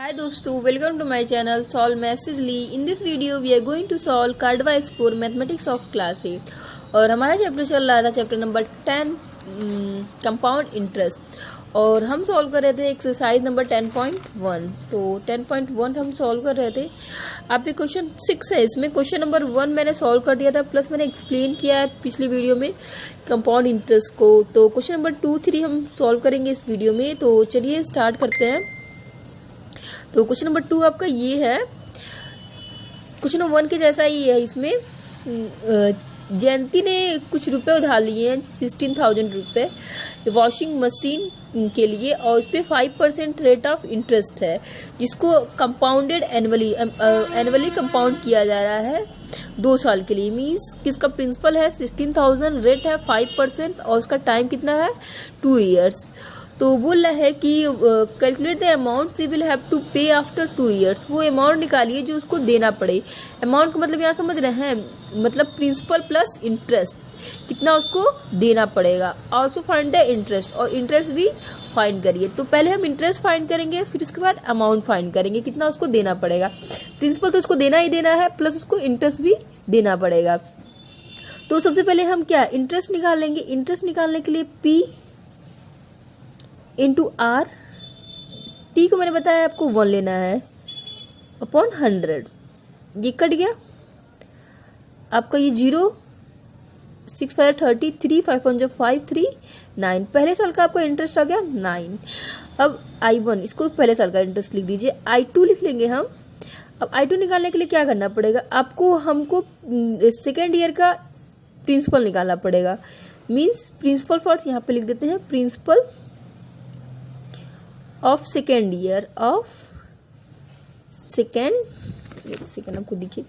Hi दोस्तों, welcome to my channel Solve Massively. In this video we are going to solve Card-wise for Mathematics of Class 8 और हमारा chapter चल रहा था chapter number 10 compound interest और हम solve कर रहे थे एक्सरसाइज नंबर 10.1। तो 10.1 हम सॉल्व कर रहे थे। आप ये क्वेश्चन 6 है, इसमें क्वेश्चन नंबर 1 मैंने सॉल्व कर दिया था, प्लस मैंने एक्सप्लेन किया है पिछली वीडियो में कंपाउंड इंटरेस्ट को। तो क्वेश्चन नंबर 2, 3 हम सॉल्व करेंगे इस वीडियो में। तो चलिए स्टार्ट करते हैं। तो क्वेश्चन नंबर 2 आपका ये है, क्वेश्चन नंबर 1 के जैसा ही है। इसमें जयंती ने कुछ रुपए उधार लिए हैं 16,000 रुपये वॉशिंग मशीन के लिए और उस पर 5% रेट ऑफ इंटरेस्ट है, जिसको कंपाउंडेड एनुअली कंपाउंड किया जा रहा है 2 साल के लिए। मीन्स किसका प्रिंसिपल है 16,000, रेट है 5% और उसका टाइम कितना है 2 ईयर्स। तो बोल रहा है कि calculate the amount she will have to pay after 2 years. वो अमाउंट निकालिए जो उसको देना पड़े। अमाउंट का मतलब यहाँ समझ रहे हैं, मतलब प्रिंसिपल प्लस इंटरेस्ट कितना उसको देना पड़ेगा। ऑल्सो फाइंड द इंटरेस्ट, और इंटरेस्ट भी फाइंड करिए। तो पहले हम इंटरेस्ट फाइंड करेंगे, फिर उसके बाद अमाउंट फाइंड करेंगे कितना उसको देना पड़ेगा। प्रिंसिपल तो उसको देना ही देना है, प्लस उसको इंटरेस्ट भी देना पड़ेगा। तो सबसे पहले हम क्या इंटरेस्ट निकाल लेंगे। इंटरेस्ट निकालने के लिए P इंटू आर, टी को मैंने बताया आपको 1 लेना है अपॉन 100। ये कट गया आपका, ये 0 6 5 33 5 1 5 3 9। पहले साल का आपका इंटरेस्ट आ गया 9। अब I1 इसको पहले साल का इंटरेस्ट लिख दीजिए। I2 लिख लेंगे हम। अब I2 निकालने के लिए क्या करना पड़ेगा आपको, हमको सेकेंड ईयर का प्रिंसिपल निकालना पड़ेगा। मीन्स प्रिंसिपल फर्स्ट यहाँ पे लिख देते हैं, principle of second year of second आपको देखिए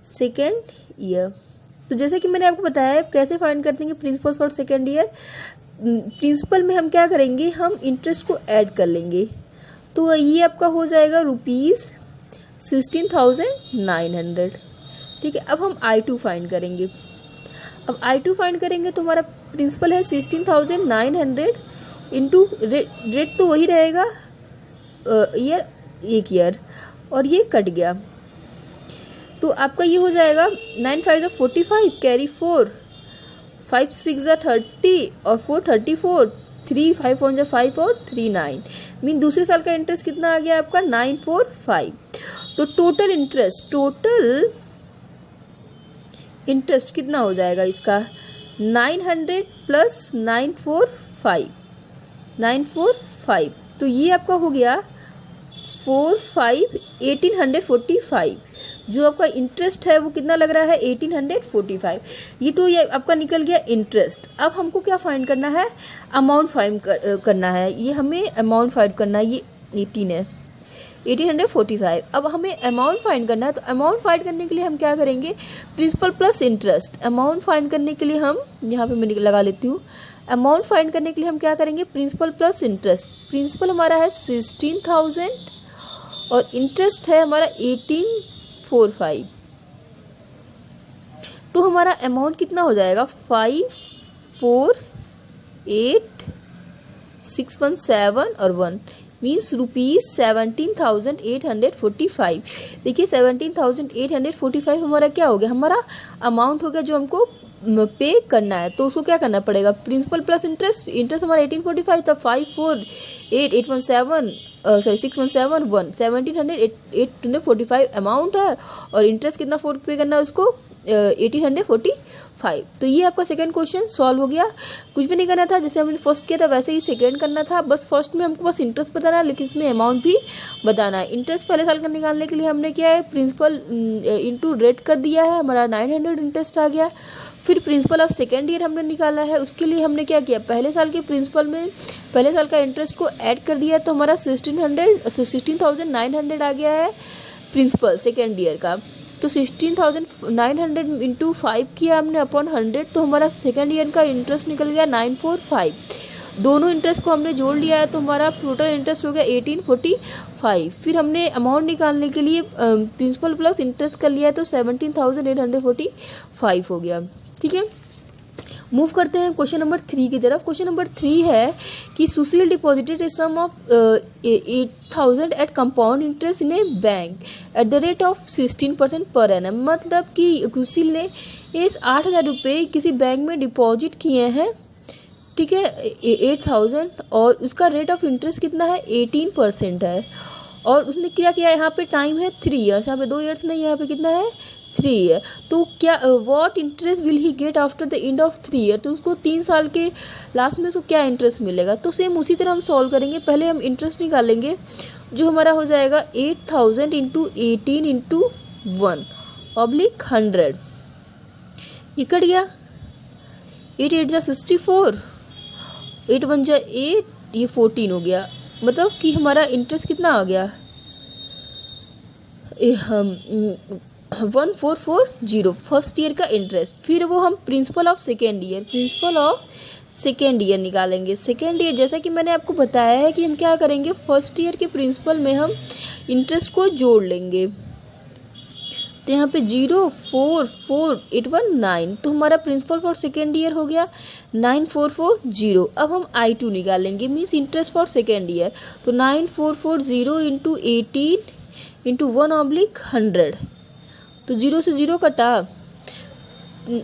सेकेंड ईयर। तो जैसे कि मैंने आपको बताया कैसे फाइंड करते हैं principal for second year. Principal में हम क्या करेंगे, हम इंटरेस्ट को ऐड कर लेंगे। तो ये आपका हो जाएगा ₹16,900। ठीक है। अब हम I2 फाइंड करेंगे। अब I2 फाइंड करेंगे तो हमारा प्रिंसिपल है 16,900 इंटू रेट तो वही रहेगा ईयर 1 ईयर, और ये कट गया। तो आपका ये हो जाएगा 9 5 45 कैरी 4 5 6 30 और 4 34 3 5 1 5 और 3 9। मीन दूसरे साल का इंटरेस्ट कितना आ गया आपका 945। तो टोटल इंटरेस्ट कितना हो जाएगा इसका 900 प्लस 945। तो ये आपका हो गया 1845। जो आपका इंटरेस्ट है वो कितना लग रहा है 1845। ये तो ये आपका निकल गया इंटरेस्ट। अब हमको क्या फाइंड करना है, अमाउंट फाइंड करना है। ये हमें अमाउंट फाइंड करना है, ये 18 है 1845। अब हमें अमाउंट फाइंड करना है। तो अमाउंट फाइंड करने के लिए हम क्या करेंगे, principal plus interest. Amount find करने के लिए हम यहाँ पे मैं लगा लेती हूँ। अमाउंट फाइंड करने के लिए हम क्या करेंगे, प्रिंसिपल प्लस इंटरेस्ट। प्रिंसिपल हमारा है 16,000 और इंटरेस्ट है हमारा 1845। तो हमारा अमाउंट कितना हो जाएगा 548,617 और 1 मीन्स ₹17,845। देखिए 17,845 हमारा क्या हो गया, हमारा अमाउंट हो गया जो हमको पे करना है। तो उसको क्या करना पड़ेगा, प्रिंसिपल प्लस इंटरेस्ट। इंटरेस्ट हमारा 1845 था, 617 1 17,845 अमाउंट है और इंटरेस्ट कितना पे करना है उसको 1845। तो ये आपका सेकंड क्वेश्चन सॉल्व हो गया। कुछ भी नहीं करना था, जैसे हमने फर्स्ट किया था वैसे ही सेकंड करना था। बस फर्स्ट में हमको बस इंटरेस्ट बताना है, लेकिन इसमें अमाउंट भी बताना है। इंटरेस्ट पहले साल का निकालने के लिए हमने क्या है, प्रिंसिपल इंटू रेट कर दिया है, हमारा 900 इंटरेस्ट आ गया। फिर प्रिंसिपल ऑफ सेकेंड ईयर हमने निकाला है, उसके लिए हमने क्या किया, पहले साल के प्रिंसिपल में पहले साल का इंटरेस्ट को ऐड कर दिया। तो हमारा 16,900 आ गया है प्रिंसिपल सेकेंड ईयर का। तो 16,900 इंटू 5 किया हमने अपॉन 100। तो हमारा सेकेंड ईयर का इंटरेस्ट निकल गया 945। दोनों इंटरेस्ट को हमने जोड़ लिया है तो हमारा टोटल इंटरेस्ट हो गया 1845। फिर हमने अमाउंट निकालने के लिए प्रिंसिपल प्लस इंटरेस्ट कर लिया है तो 17,845 हो गया। ठीक है। मूव करते हैं क्वेश्चन नंबर 3 की तरफ। क्वेश्चन नंबर 3 है कि Sushil deposited a sum of 8,000 at compound interest in a bank at the rate of 16% per annum. मतलब कि सुशील ने इस 8,000 रुपये किसी बैंक में डिपॉजिट किए हैं, ठीक है, 8,000, और उसका रेट ऑफ इंटरेस्ट कितना है, 18% है। और उसने क्या किया, यहाँ पे टाइम है 3 ईयर्स, यहाँ पे 2 ईयर्स नहीं, यहाँ पे कितना है 3 ईयर। तो क्या what interest will he get after the end of 3 year, तो उसको 3 साल के लास्ट में उसको क्या इंटरेस्ट मिलेगा। तो सेम उसी तरह हम सॉल्व करेंगे। पहले हम इंटरेस्ट निकालेंगे, जो हमारा हो जाएगा 8,000 इंटू 18 इंटू 1/100। ये कट गया, 8 8 जा 64, 8 1 जा 8, ये 14 हो गया। मतलब कि हमारा इंटरेस्ट कितना आ गया, 1440 फर्स्ट ईयर का इंटरेस्ट। फिर वो हम प्रिंसिपल ऑफ सेकेंड ईयर निकालेंगे। सेकेंड ईयर जैसा कि मैंने आपको बताया है कि हम क्या करेंगे, फर्स्ट ईयर के प्रिंसिपल में हम इंटरेस्ट को जोड़ लेंगे। तो यहाँ पे 0,44819, तो हमारा प्रिंसिपल फॉर सेकेंड ईयर हो गया 9,440। अब हम I2 निकालेंगे, means interest for second year. तो 9,440 इंटू 18 इंटू 1/100। तो 0 से 0 कटा,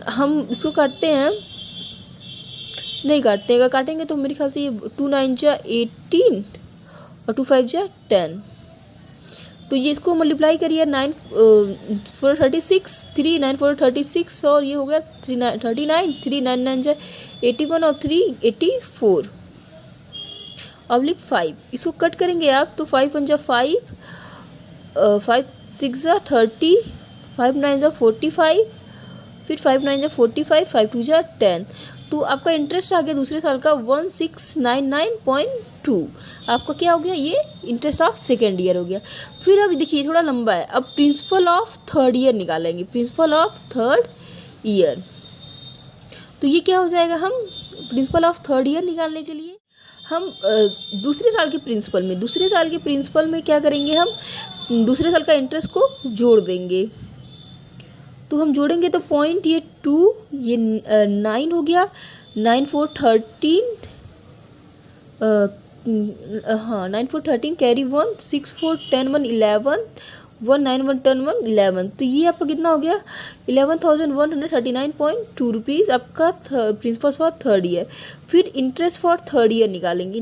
हम इसको काटते हैं, नहीं काटते हैं, काटेंगे तो मेरे ख्याल से ये 2 9 जा 18 और 2 5 जा 10। तो ये इसको मल्टीप्लाई करिए, 9 4 36 3 9 4 36, और ये हो गया 3 39 3 9 9 जा 81 और 3 84/5। इसको कट करेंगे आप, तो 5 1 जा 5, 5 6 जा 30, 5 9 जा 45, फिर 5 9 जा 45, 5 2 जा 10। तो आपका इंटरेस्ट आ गया दूसरे साल का 1699.2। आपका क्या हो गया, ये इंटरेस्ट ऑफ सेकेंड ईयर हो गया। फिर अब देखिए थोड़ा लंबा है, अब प्रिंसिपल ऑफ थर्ड ईयर निकालेंगे, प्रिंसिपल ऑफ थर्ड ईयर। तो ये क्या हो जाएगा, हम प्रिंसिपल ऑफ थर्ड ईयर निकालने के लिए हम दूसरे साल के प्रिंसिपल में क्या करेंगे, हम दूसरे साल का इंटरेस्ट को जोड़ देंगे। तो हम जोड़ेंगे तो पॉइंट ये 2, ये 9 हो गया, 9 4 13, हाँ 9 4 13 कैरी 1, 6 4 10 1 11, 1 9 1 10 1 11। तो ये आपका कितना हो गया, 11,139.2 रुपीज़ आपका प्रिंसिपल फॉर थर्ड ईयर। फिर इंटरेस्ट फॉर थर्ड ईयर निकालेंगे,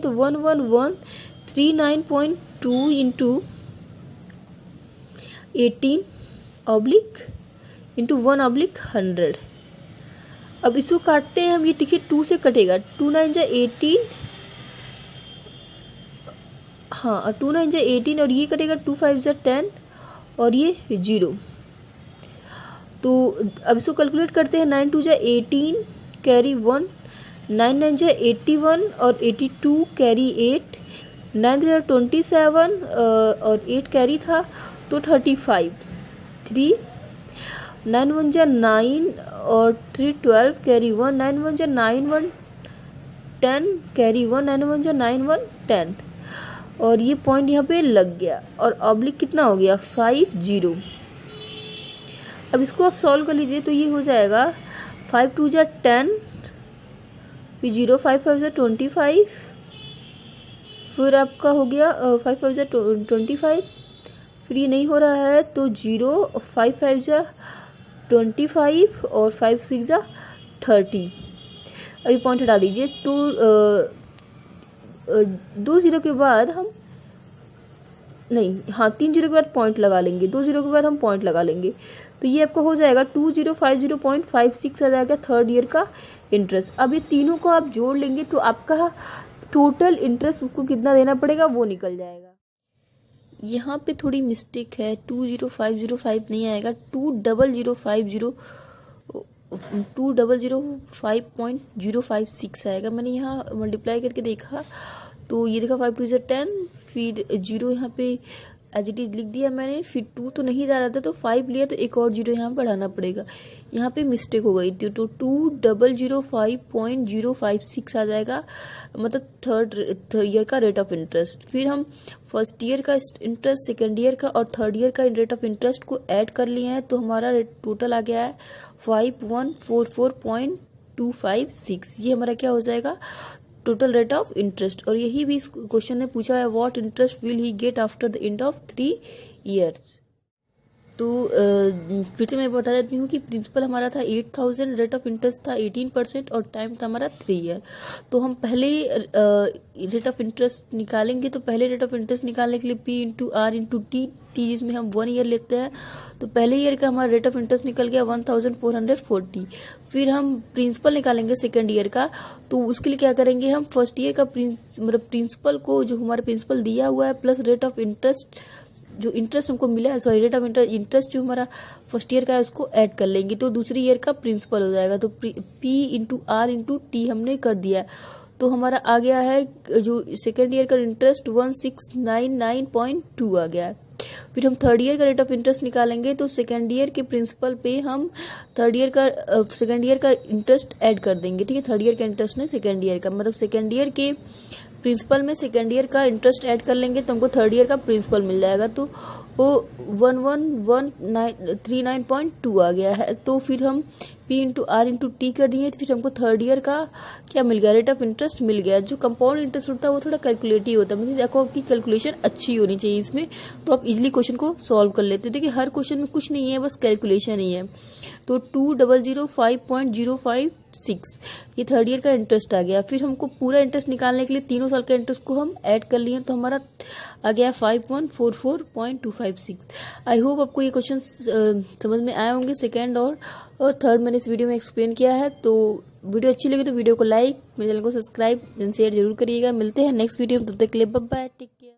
तो 1139.2 इंटू 18 इंटू 1/100। अब इसको काटते हैं हम, ये देखिए 2 से कटेगा, 2 9 जा 18, हाँ 2 9 जा 18, और ये कटेगा 2 5 जा 10, और ये 0। तो अब इसको कैलकुलेट करते हैं, 9 2 जा 18 कैरी 1, 9 9 जा 81 और 82 कैरी 8, 9 3 जा 27 और 8 कैरी था तो 35, 3 9 1 जा 9 और 3 12 कैरी 1, 9 1 जा 9 1 10 कैरी 1, 9 1 जा 9 1 10, और ये पॉइंट यहाँ पे लग गया, और ऑब्लिक कितना हो गया 5 0। अब इसको आप सॉल्व कर लीजिए, तो ये हो जाएगा 5 2 जा 10, फिर 0 5 5 जा 25, फिर आपका हो गया 5 5 जा 25, फिर ये नहीं हो रहा है तो 0 5 5 जा 25 और 5 6 जा 30। अभी पॉइंट हटा दीजिए, तो 2 0 के बाद हम नहीं, हाँ 3 0 के बाद पॉइंट लगा लेंगे, 2 0 के बाद हम पॉइंट लगा लेंगे। तो ये आपका हो जाएगा 2050.56 आ जाएगा थर्ड ईयर का इंटरेस्ट। अब ये तीनों को आप जोड़ लेंगे तो आपका टोटल इंटरेस्ट उसको कितना देना पड़ेगा वो निकल जाएगा। यहाँ पे थोड़ी मिस्टेक है, 20505 नहीं आएगा, 20005.056 आएगा। मैंने यहाँ मल्टीप्लाई करके देखा तो ये देखा 5 2 10, फिर 0 यहाँ पे एज इट इज लिख दिया मैंने। फिर 2 तो नहीं जा रहा था तो 5 लिया, तो एक और जीरो यहाँ बढ़ाना पड़ेगा। यहाँ पे मिस्टेक हो गई थी, तो 2005.056 आ जाएगा, मतलब थर्ड ईयर का रेट ऑफ इंटरेस्ट। फिर हम फर्स्ट ईयर का इंटरेस्ट, सेकेंड ईयर का और थर्ड ईयर का रेट ऑफ इंटरेस्ट को ऐड कर लिए हैं, तो हमारा रेट टोटल आ गया है 5144.256। ये हमारा क्या हो जाएगा, टोटल रेट ऑफ इंटरेस्ट। और यही भी इस क्वेश्चन ने पूछा है, what interest will he get after the end of 3 years. तो फिर से मैं बता देती हूँ कि प्रिंसिपल हमारा था 8000, रेट ऑफ इंटरेस्ट था 18% और टाइम था हमारा 3 ईयर। तो हम पहले रेट ऑफ इंटरेस्ट निकालेंगे, तो पहले रेट ऑफ इंटरेस्ट निकालने के लिए P into R into T, जिसमें हम 1 ईयर लेते हैं, तो पहले ईयर का हमारा रेट ऑफ इंटरेस्ट निकल गया 1440। फिर हम प्रिंसिपल निकालेंगे सेकेंड ईयर का, तो उसके लिए क्या करेंगे, हम फर्स्ट ईयर का मतलब प्रिंसिपल को जो हमारा प्रिंसिपल दिया हुआ है प्लस रेट ऑफ इंटरेस्ट, जो इंटरेस्ट हमको मिला है, सॉरी रेट ऑफ इंटरेस्ट जो हमारा फर्स्ट ईयर का है उसको ऐड कर लेंगे, तो दूसरी ईयर का प्रिंसिपल हो जाएगा। तो P into R into T हमने कर दिया, तो हमारा आ गया है जो सेकेंड ईयर का इंटरेस्ट 1699.2 आ गया है। फिर हम थर्ड ईयर का रेट ऑफ इंटरेस्ट निकालेंगे, तो सेकेंड ईयर के प्रिंसिपल पे हम सेकेंड ईयर का इंटरेस्ट ऐड कर देंगे, ठीक है। थर्ड ईयर का इंटरेस्ट नहीं, सेकेंड ईयर का, मतलब सेकेंड ईयर के प्रिंसिपल में सेकेंड ईयर का इंटरेस्ट ऐड कर लेंगे तो हमको थर्ड ईयर का प्रिंसिपल मिल जाएगा, तो वो 1139.2 आ गया है। तो फिर हम P into R into T कर दिए, तो फिर हमको थर्ड ईयर का क्या मिल गया, रेट ऑफ इंटरेस्ट मिल गया। जो कंपाउंड इंटरेस्ट होता है वो थोड़ा कैलकुलेटिव होता है, मतलब आपकी कैलकुलेशन अच्छी होनी चाहिए इसमें, तो आप इजीली क्वेश्चन को सॉल्व कर लेते हैं। देखिए हर क्वेश्चन में कुछ नहीं है, बस कैलकुलेशन ही है। तो 2005.056 ये थर्ड ईयर का इंटरेस्ट आ गया। फिर हमको पूरा इंटरेस्ट निकालने के लिए तीनों साल का इंटरेस्ट को हम ऐड कर लिए, तो हमारा आ गया 5144.256। आई होप आपको ये क्वेश्चन समझ में आए होंगे। सेकेंड और थर्ड मैंने इस वीडियो में एक्सप्लेन किया है। तो वीडियो अच्छी लगी तो वीडियो को लाइक, मेरे चैनल को सब्सक्राइब एंड शेयर जरूर करिएगा। मिलते हैं नेक्स्ट वीडियो में, तब तक के लिए बाय बाय, टेक केयर।